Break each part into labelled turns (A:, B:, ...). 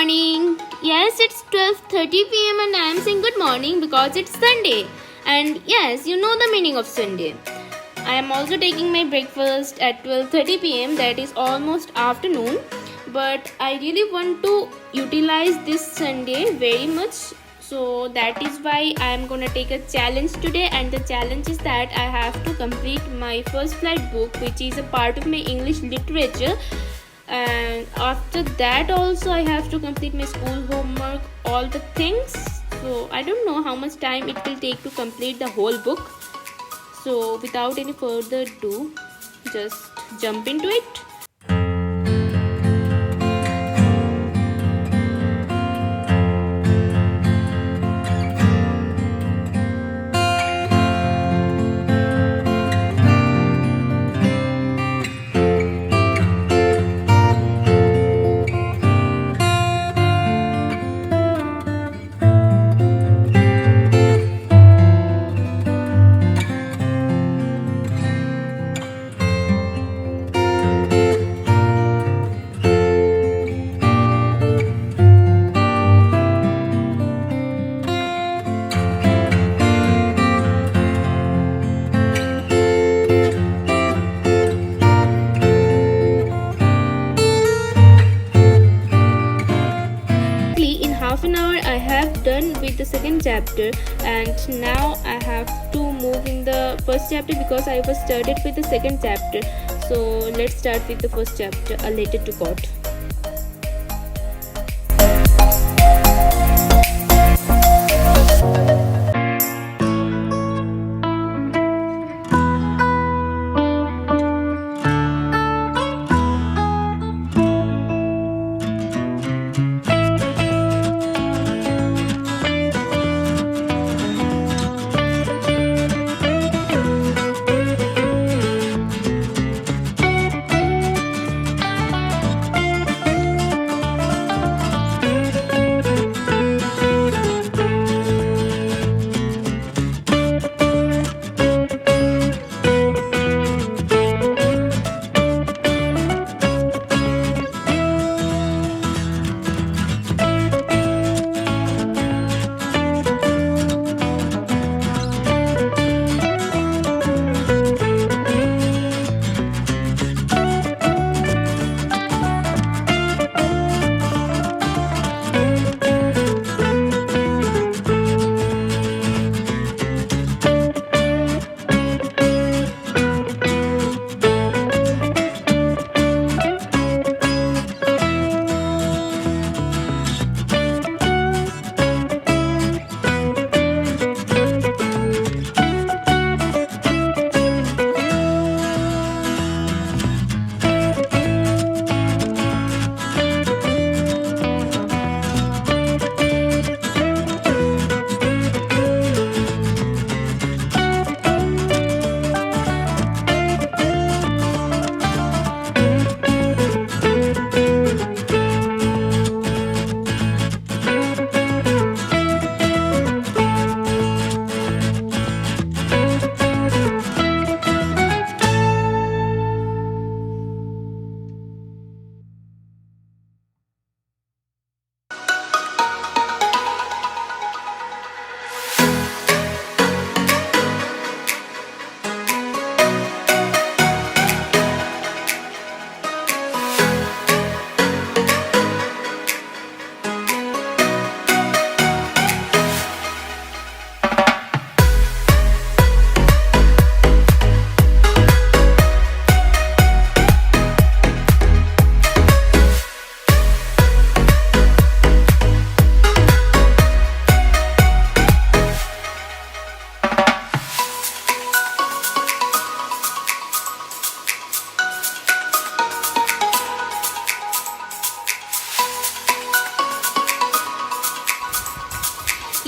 A: morning. Yes, it's 12:30 p.m. and I am saying good morning because it's Sunday. And yes, you know the meaning of Sunday. I am also taking my breakfast at 12:30 p.m. That is almost afternoon. But I really want to utilize this Sunday very much. So that is why I am gonna take a challenge today, and the challenge is that I have to complete my first flight book, which is a part of my English literature. And after that also I have to complete my school homework, all the things. So I don't know how much time it will take to complete the whole book. So without any further ado, just jump into it. Half an hour I have done with the second chapter, and now I have to move in the first chapter because I was started with the second chapter. So let's start with the first chapter, A Letter to God.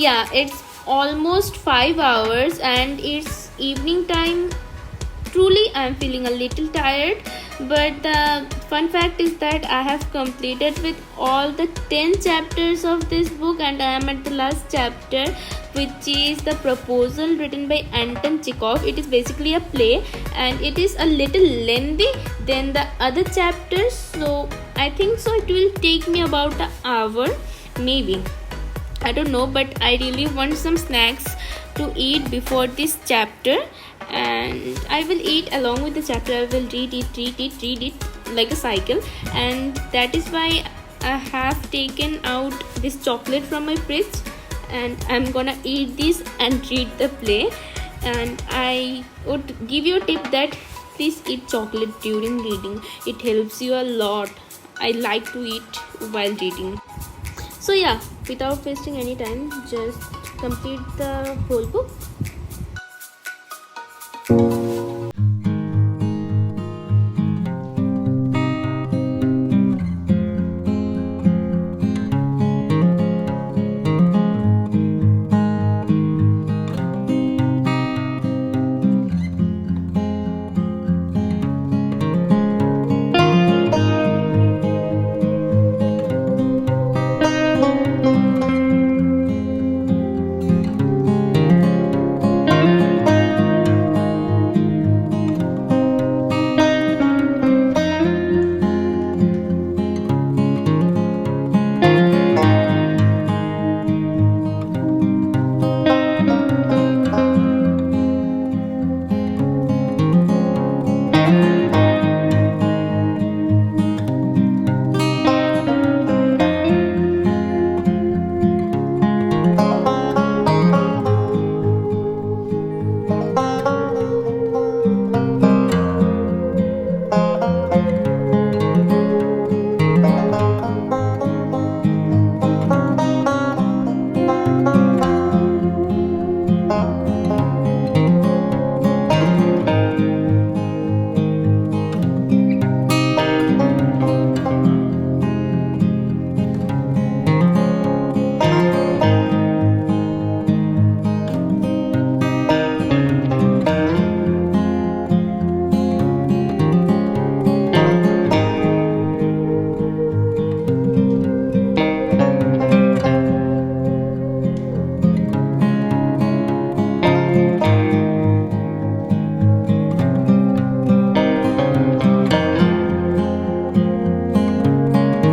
A: Yeah, it's almost 5 hours and it's evening time. Truly, I'm feeling a little tired, but the fun fact is that I have completed with all the 10 chapters of this book, and I am at the last chapter, which is The Proposal, written by Anton Chekhov. It is basically a play and it is a little lengthy than the other chapters, so I think so it will take me about an hour, maybe. I don't know, but I really want some snacks to eat before this chapter, and I will eat along with the chapter. I will read it like a cycle, and that is why I have taken out this chocolate from my fridge, and I'm gonna eat this and read the play. And I would give you a tip that please eat chocolate during reading. It helps you a lot. I like to eat while reading. So yeah, without wasting any time, just complete the whole book.